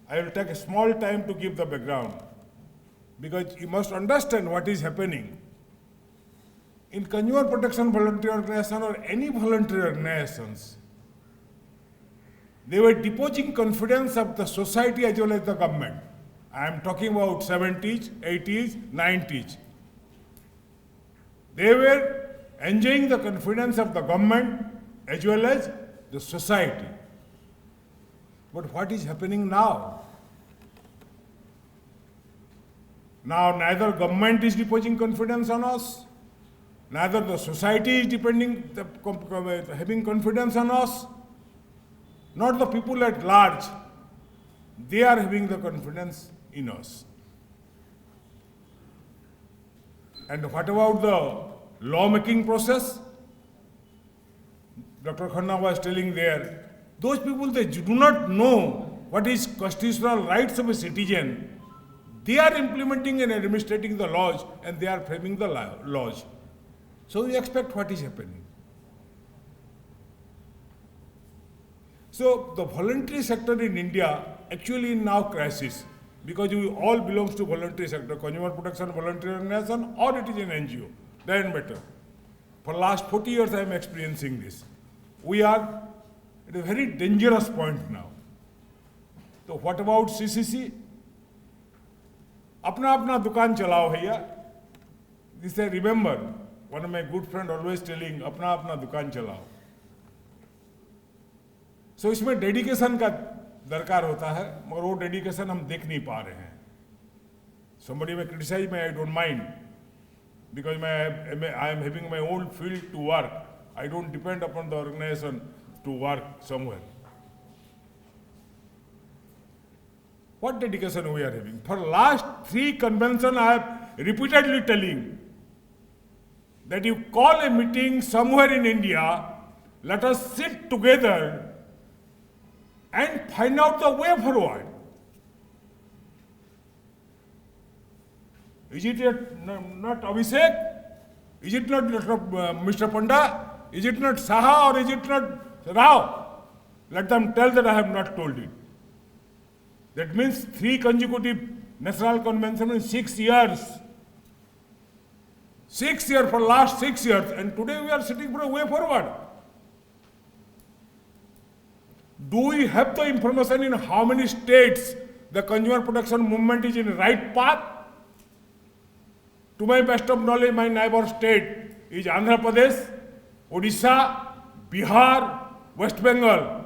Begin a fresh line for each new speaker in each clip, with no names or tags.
I will take a small time to give the background because you must understand what is happening. In consumer protection voluntary organization or any voluntary organizations, they were deposing confidence of the society as well as the government. I am talking about 70s, 80s, 90s. They were enjoying the confidence of the government as well as the society. But what is happening now? Now neither government is depositing confidence on us, neither the society is having confidence on us, not the people at large. They are having the confidence in us. And what about the law-making process? Dr. Khanna was telling there, those people, they do not know what is constitutional rights of a citizen. They are implementing and administrating the laws and they are framing the laws. So we expect what is happening. So the voluntary sector in India actually in now crisis because we all belongs to voluntary sector, consumer protection voluntary organization or it is an NGO, doesn't matter. For last 40 years I am experiencing this. We are at a very dangerous point now. So what about CCC? अपना दुकान चलाओ भैया. This I remember, one of my good friend always telling, अपना दुकान चलाओ. So इसमें dedication का दरकार होता है, मगर वो डेडिकेशन हम देख नहीं पा रहे हैं. Somebody may criticize me, I don't mind, because I am having my own field to work. I don't depend upon the organization to work somewhere. What dedication we are having? For last 3 conventions, I have repeatedly telling that you call a meeting somewhere in India, let us sit together and find out the way forward. Is it not Abhishek? Is it not Mr. Panda? Is it not Saha or is it not Rao? Let them tell that I have not told it. That means 3 consecutive national conventions in 6 years. 6 years for last 6 years, and today we are sitting for a way forward. Do we have the information in how many states the consumer protection movement is in the right path? To my best of knowledge, my neighbor state is Andhra Pradesh, Odisha, Bihar, West Bengal.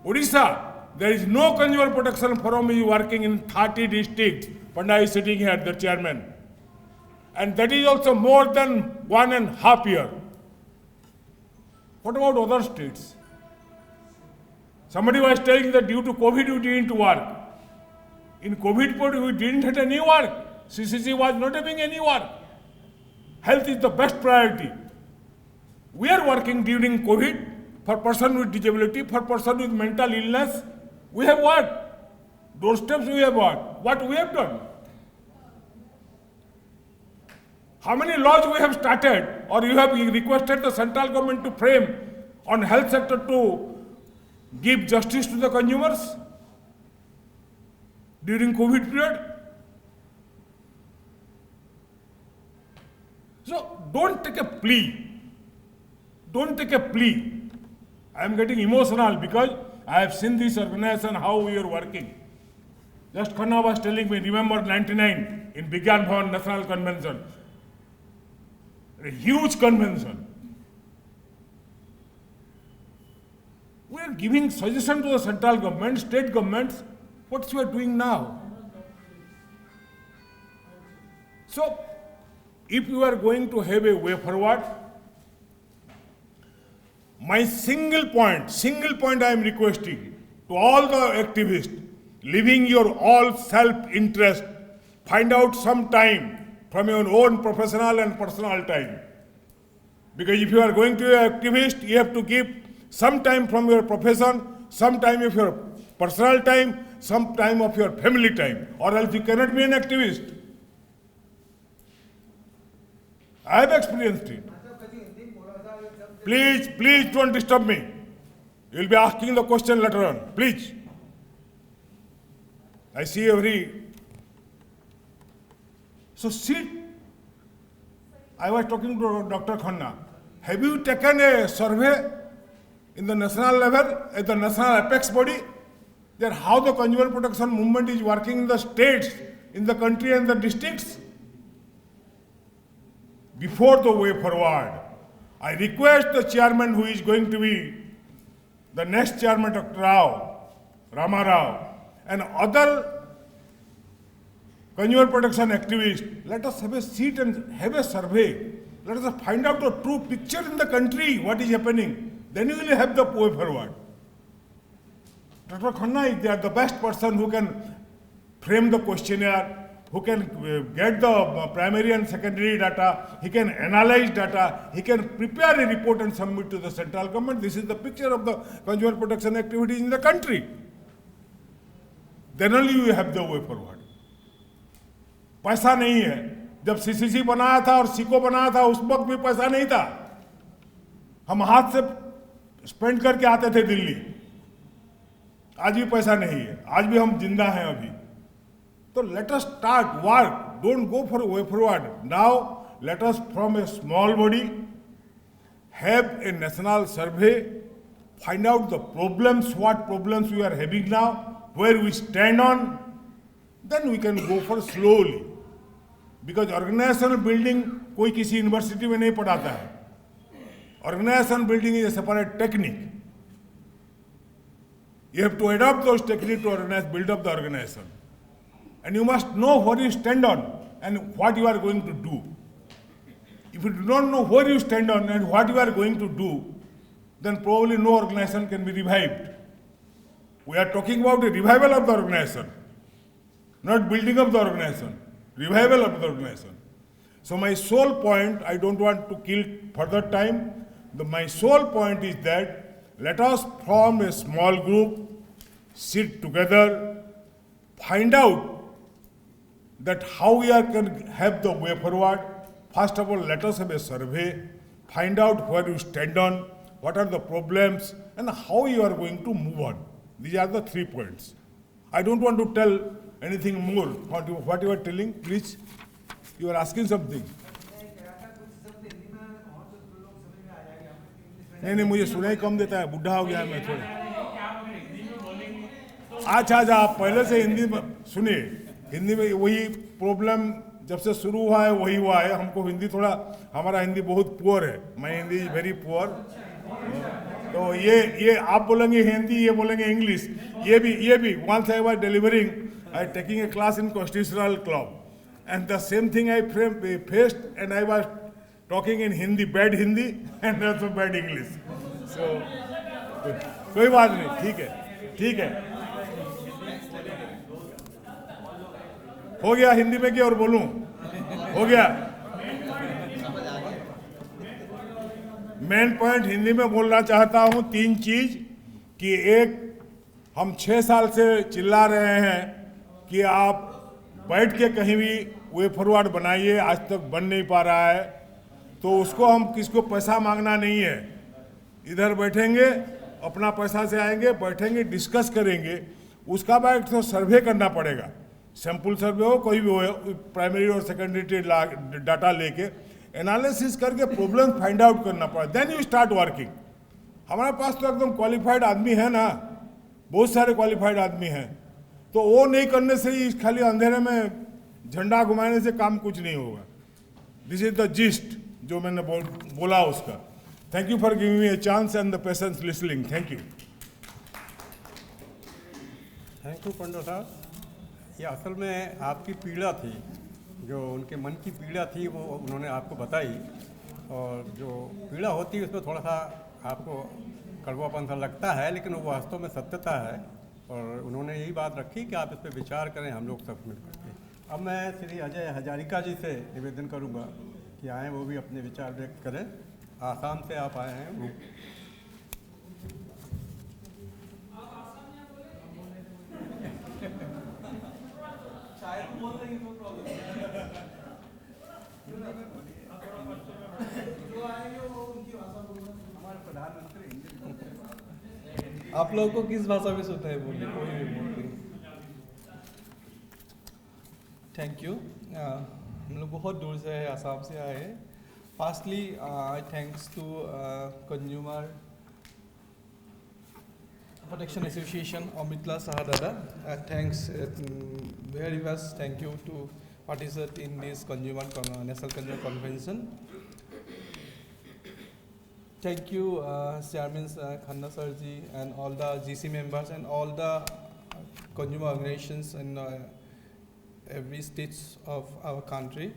Odisha, there is no consumer protection forum is working in 30 districts. Panda is sitting here, the chairman. And that is also more than 1.5 years. What about other states? Somebody was telling that due to COVID we didn't work. In COVID period we didn't have any work. CCC was not having any work. Health is the best priority. We are working during COVID for person with disability, for person with mental illness. We have what? Doorsteps we have what? What we have done? How many laws we have started or you have requested the central government to frame on health sector to give justice to the consumers during COVID period? So don't take a plea. Don't take a plea. I am getting emotional because I have seen this organization, how we are working. Just Khanna was telling me, remember 99 in Vigyan Bhavan National Convention. A huge convention. We are giving suggestion to the central government, state governments, what you are doing now. So, if you are going to have a way forward, my single point I am requesting to all the activists, leaving your all self-interest, find out some time from your own professional and personal time. Because if you are going to be an activist, you have to give some time from your profession, some time of your personal time, some time of your family time, or else you cannot be an activist. I have experienced it. Please don't disturb me. You will be asking the question later on. Please. I see every. So sit. I was talking to Dr. Khanna. Have you taken a survey in the national level, at the national apex body, that how the consumer protection movement is working in the states, in the country and the districts? Before the way forward, I request the chairman who is going to be the next chairman, Dr. Rama Rao, and other consumer protection activists, let us have a seat and have a survey. Let us find out the true picture in the country, what is happening. Then you will have the way forward. Dr. Khanna is the best person who can frame the questionnaire, who can get the primary and secondary data, he can analyze data, he can prepare a report and submit to the central government. This is the picture of the consumer protection activities in the country. Then only you have the way forward. पैसा नहीं है. जब CCC बनाया था और Seiko बनाया था उस वक्त भी पैसा नहीं था. हम हाथ से स्पेंड करके आते थे दिल्ली. आज भी पैसा नहीं है. आज भी हम जिंदा हैं अभी. So let us start work. Don't go for way forward. Now let us from a small body have a national survey, find out the problems, what problems we are having now, where we stand on. Then we can go for slowly. Because organizational building कोई किसी university में नहीं पढ़ाता है. Organizational building is a separate technique. You have to adopt those techniques to organize, build up the organization. And you must know where you stand on and what you are going to do. If you do not know where you stand on and what you are going to do, then probably no organization can be revived. We are talking about a revival of the organization, not building up the organization, revival of the organization. So my sole point, I don't want to kill further time, my sole point is that let us form a small group, sit together, find out that how we are going to have the way forward. First of all, let us have a survey, find out where you stand on, what are the problems, and how you are going to move on. These are the 3 points. I don't want to tell anything more. What you are telling, please? You are asking something. नहीं मुझे सुनाई कम देता है, बुढ़ा हो गया मैं थोड़ा. अच्छा आप पहले से हिंदी में सुनिए. हिंदी में वही प्रॉब्लम जब से शुरू हुआ है वही हुआ है. हमको हिंदी थोड़ा, हमारा हिंदी बहुत पुअर है. मैं हिंदी वेरी पुअर. तो ये आप बोलेंगे हिंदी, ये बोलेंगे इंग्लिश. ये भी once I was delivering, I taking a class in Constitutional Club, and the same thing I faced, and I was talking in Hindi, bad Hindi, and also bad English. So कोई बात नहीं, ठीक है. हो गया हिंदी में क्या और बोलूं? हो गया. मेन पॉइंट हिंदी में बोलना चाहता हूं 3 चीज. कि एक, हम 6 साल से चिल्ला रहे हैं कि आप बैठ के कहीं भी वे फॉरवर्ड बनाइए, आज तक बन नहीं पा रहा है. तो उसको हम किसको पैसा मांगना नहीं है. इधर बैठेंगे, अपना पैसा से आएंगे, बैठेंगे, डिस्कस करेंगे. उसका बाद तो सर्वे करना पड़ेगा. सैंपल सर्वे हो, कोई भी हो, प्राइमरी और सेकेंडरी डाटा लेके एनालिसिस करके प्रॉब्लम फाइंड आउट करना पड़ा. Then you start working. हमारे पास तो एकदम क्वालिफाइड आदमी है ना, बहुत सारे क्वालिफाइड आदमी हैं. तो वो नहीं करने से ही खाली अंधेरे में झंडा घुमाने से काम कुछ नहीं होगा. दिस इज द जिस्ट जो मैंने बोला उसका. Thank you for giving me a chance and the patience listening. Thank you.
Thank you Panda साहब. ये असल में आपकी पीड़ा थी, जो उनके मन की पीड़ा थी वो उन्होंने आपको बताई. और जो पीड़ा होती है उसमें थोड़ा सा आपको कड़वापन सा लगता है, लेकिन वो वास्तव में सत्यता है. और उन्होंने यही बात रखी कि आप इस पर विचार करें, हम लोग सब मिल करके. अब मैं श्री अजय हजारिका जी से निवेदन करूंगा कि आएँ, वो भी अपने विचार व्यक्त करें. आसाम से आप आए हैं. वो
आप लोगों को किस भाषा में सुनते हैं बोलिए, कोई भी बोलिए. Thank you. हम लोग बहुत दूर से है, आसाम से आए हैं। Firstly thanks to consumer protection association Amritlal Shah दादा। Thanks very much, thank you to participate in this National Consumer Convention. Thank you, Chairman Khanna Sarji, and all the GC members and all the consumer organizations in every state of our country.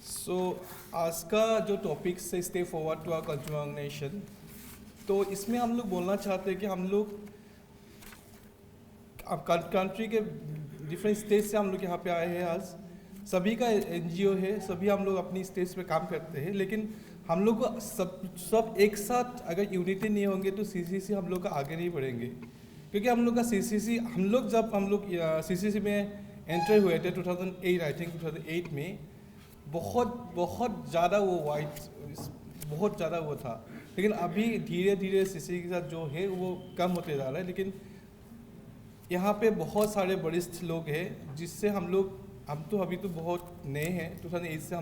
So आज का जो topic से stay forward to our consumer organisation, तो इसमें हम लोग बोलना चाहते हैं कि हम लोग अब कंट्री के डिफरेंट स्टेट से हम लोग यहाँ पे आए हैं। आज सभी का एनजीओ है, सभी हम लोग अपनी स्टेट्स पे काम करते हैं, लेकिन हम लोग को सब एक साथ अगर यूनिटी नहीं होंगे तो सीसीसी हम लोग का आगे नहीं बढ़ेंगे। क्योंकि हम लोग का सीसीसी जब हम लोग सीसीसी में एंटर हुए थे 2008, आई थिंक 2008 में बहुत ज़्यादा वो बहुत ज़्यादा वो था, लेकिन अभी धीरे धीरे सीसीसी के साथ जो है वो कम होते जा रहा है। लेकिन यहाँ पे बहुत सारे वरिष्ठ लोग हैं जिससे हम तो अभी तो बहुत नए हैं, 2008 से